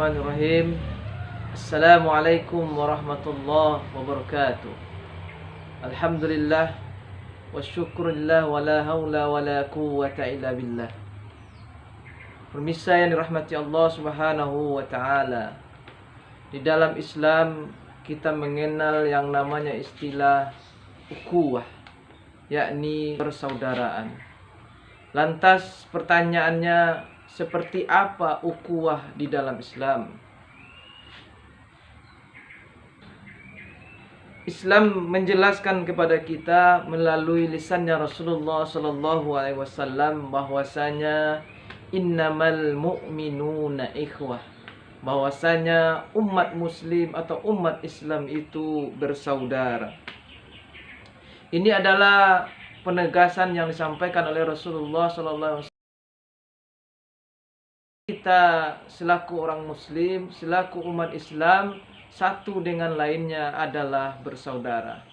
Bismillahirrahmanirrahim. Assalamualaikum warahmatullahi wabarakatuh. Alhamdulillah wa syukurillah wa la hawla wa la quwwata illa billah. Pemirsa yang dirahmati Allah Subhanahu wa taala. Di dalam Islam kita mengenal yang namanya istilah ukhuwah, yakni persaudaraan. Lantas pertanyaannya, seperti apa ukhuwah di dalam Islam? Islam menjelaskan kepada kita melalui lisannya Rasulullah sallallahu alaihi wasallam bahwasanya innamal mu'minuna ikhwah, bahwasanya umat muslim atau umat Islam itu bersaudara. Ini adalah penegasan yang disampaikan oleh Rasulullah sallallahu alaihi wasallam. Kita selaku orang muslim, selaku umat Islam, satu dengan lainnya adalah bersaudara.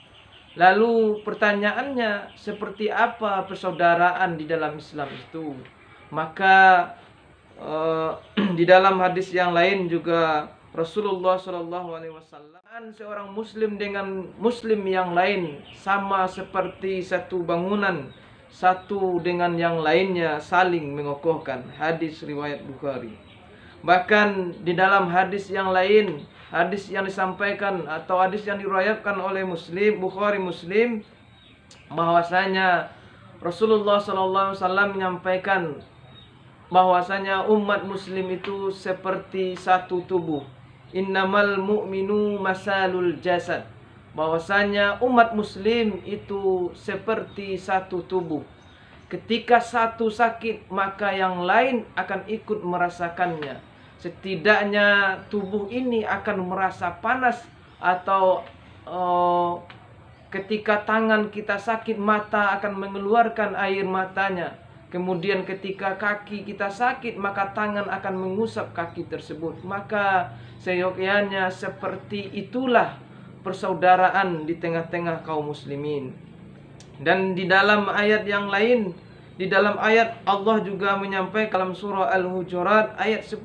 Lalu pertanyaannya, seperti apa persaudaraan di dalam Islam itu? Maka di dalam hadis yang lain juga Rasulullah SAW, seorang muslim dengan muslim yang lain sama seperti satu bangunan, satu dengan yang lainnya saling mengokohkan. Hadis riwayat Bukhari. Bahkan di dalam hadis yang lain, hadis yang disampaikan atau hadis yang diriwayatkan oleh Bukhari Muslim, bahwasanya Rasulullah SAW menyampaikan bahwasanya umat muslim itu seperti satu tubuh. Innamal mu'minu masalul jasad, bahwasanya umat muslim itu seperti satu tubuh. Ketika satu sakit, maka yang lain akan ikut merasakannya. Setidaknya tubuh ini akan merasa panas, atau ketika tangan kita sakit, mata akan mengeluarkan air matanya. Kemudian ketika kaki kita sakit, maka tangan akan mengusap kaki tersebut. Maka seyogyanya seperti itulah persaudaraan di tengah-tengah kaum muslimin. Dan di dalam ayat yang lain, di dalam ayat Allah juga menyampaikan dalam surah Al-Hujurat ayat 10,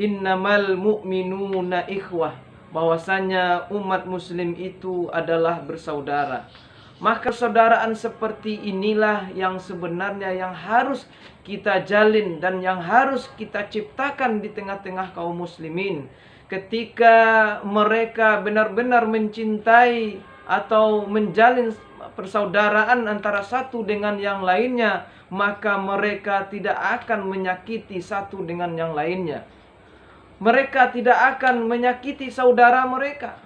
innamal mu'minuna ikhwah, bahwasanya umat muslim itu adalah bersaudara. Maka persaudaraan seperti inilah yang sebenarnya yang harus kita jalin dan yang harus kita ciptakan di tengah-tengah kaum muslimin. Ketika mereka benar-benar mencintai atau menjalin persaudaraan antara satu dengan yang lainnya, maka mereka tidak akan menyakiti satu dengan yang lainnya. Mereka tidak akan menyakiti saudara mereka.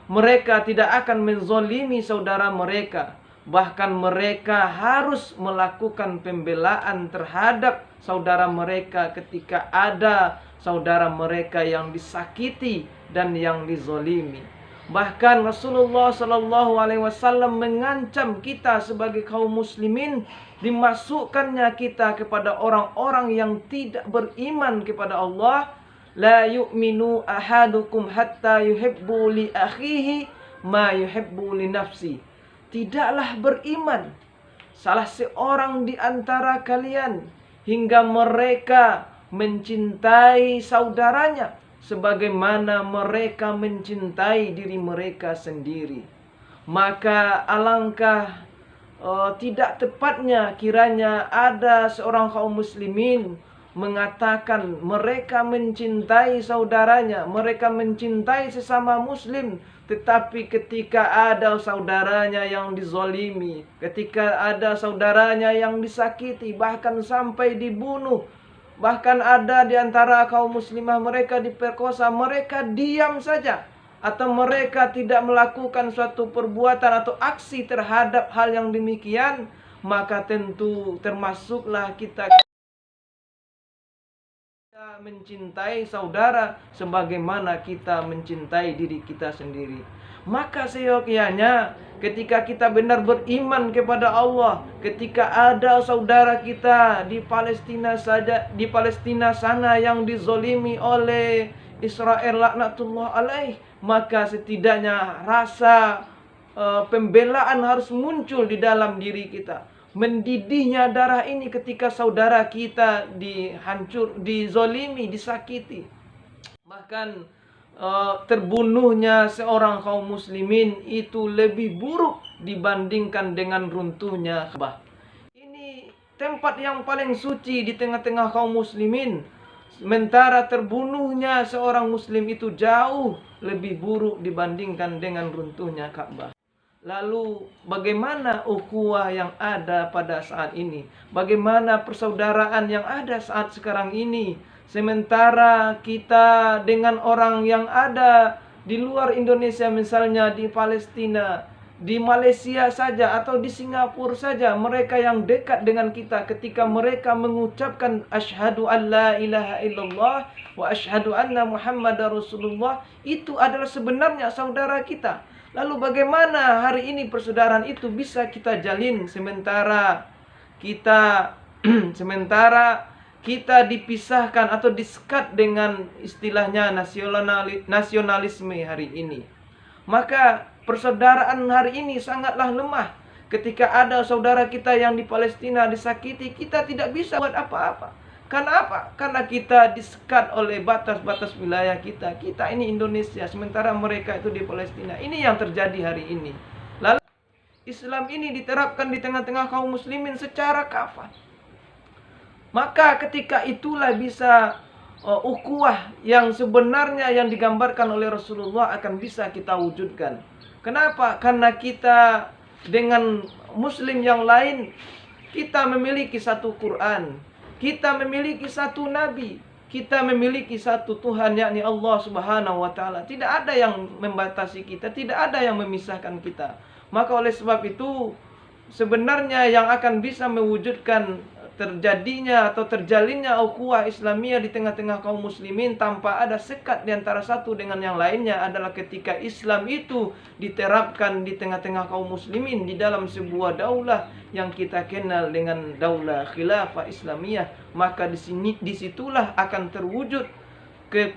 Mereka tidak akan menzolimi saudara mereka. Bahkan mereka harus melakukan pembelaan terhadap saudara mereka ketika ada saudara mereka yang disakiti dan yang dizolimi. Bahkan Rasulullah SAW mengancam kita sebagai kaum muslimin, dimasukkannya kita kepada orang-orang yang tidak beriman kepada Allah. La yu'minu ahadukum hatta yuhibbu li akhihi ma yuhibbu li nafsi. Tidaklah beriman salah seorang di antara kalian hingga mereka mencintai saudaranya sebagaimana mereka mencintai diri mereka sendiri. Maka alangkah tidak tepatnya kiranya ada seorang kaum muslimin mengatakan mereka mencintai saudaranya, mereka mencintai sesama muslim, tetapi ketika ada saudaranya yang dizolimi, ketika ada saudaranya yang disakiti, bahkan sampai dibunuh, bahkan ada di antara kaum muslimah mereka diperkosa, mereka diam saja, atau mereka tidak melakukan suatu perbuatan atau aksi terhadap hal yang demikian, maka tentu termasuklah kita mencintai saudara sebagaimana kita mencintai diri kita sendiri. Maka seyogyanya ketika kita benar beriman kepada Allah, ketika ada saudara kita di Palestina sana yang dizolimi oleh Israel laknatullah alaih, maka setidaknya rasa pembelaan harus muncul di dalam diri kita. Mendidihnya darah ini ketika saudara kita dizolimi, disakiti. Bahkan terbunuhnya seorang kaum muslimin itu lebih buruk dibandingkan dengan runtuhnya Ka'bah. Ini tempat yang paling suci di tengah-tengah kaum muslimin. Sementara terbunuhnya seorang muslim itu jauh lebih buruk dibandingkan dengan runtuhnya Ka'bah. Lalu bagaimana ukhuwah yang ada pada saat ini? Bagaimana persaudaraan yang ada saat sekarang ini? Sementara kita dengan orang yang ada di luar Indonesia, misalnya di Palestina, di Malaysia saja atau di Singapura saja, mereka yang dekat dengan kita ketika mereka mengucapkan asyhadu an la ilaha illallah wa asyhadu anna muhammadar rasulullah, itu adalah sebenarnya saudara kita. Lalu bagaimana hari ini persaudaraan itu bisa kita jalin sementara kita sementara kita dipisahkan atau disekat dengan istilahnya nasionalisme hari ini. Maka persaudaraan hari ini sangatlah lemah. Ketika ada saudara kita yang di Palestina disakiti, kita tidak bisa buat apa-apa. Karena apa? Karena kita disekat oleh batas-batas wilayah kita. Kita ini Indonesia, sementara mereka itu di Palestina. Ini yang terjadi hari ini. Lalu Islam ini diterapkan di tengah-tengah kaum muslimin secara kafah. Maka ketika itulah bisa ukhuwah yang sebenarnya yang digambarkan oleh Rasulullah akan bisa kita wujudkan. Kenapa? Karena kita dengan muslim yang lain, kita memiliki satu Quran, kita memiliki satu Nabi, kita memiliki satu Tuhan, yakni Allah Subhanahu wa Ta'ala. Tidak ada yang membatasi kita, tidak ada yang memisahkan kita. Maka oleh sebab itu, sebenarnya yang akan bisa mewujudkan terjadinya atau terjalinnya ukhuwah Islamiyah di tengah-tengah kaum muslimin tanpa ada sekat di antara satu dengan yang lainnya adalah ketika Islam itu diterapkan di tengah-tengah kaum muslimin di dalam sebuah daulah yang kita kenal dengan daulah khilafah Islamiyah. Maka disitulah akan terwujud ke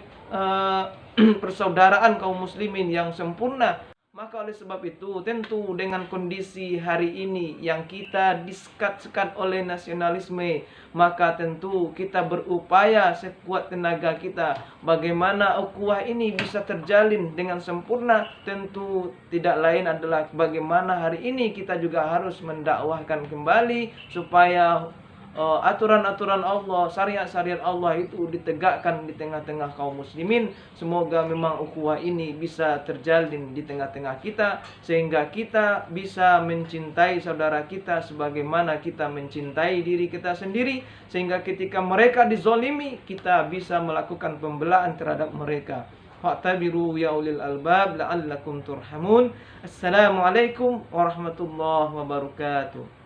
persaudaraan kaum muslimin yang sempurna. Maka oleh sebab itu tentu dengan kondisi hari ini yang kita disekat-sekat oleh nasionalisme, maka tentu kita berupaya sekuat tenaga kita bagaimana ukhuwah ini bisa terjalin dengan sempurna. Tentu tidak lain adalah bagaimana hari ini kita juga harus mendakwahkan kembali supaya aturan-aturan Allah, syariat-syariat Allah itu ditegakkan di tengah-tengah kaum muslimin. Semoga memang ukhuwah ini bisa terjalin di tengah-tengah kita, sehingga kita bisa mencintai saudara kita sebagaimana kita mencintai diri kita sendiri, sehingga ketika mereka dizolimi, kita bisa melakukan pembelaan terhadap mereka. Fa'tabiru ya ulil albab la'allakum turhamun. Assalamualaikum warahmatullahi wabarakatuh.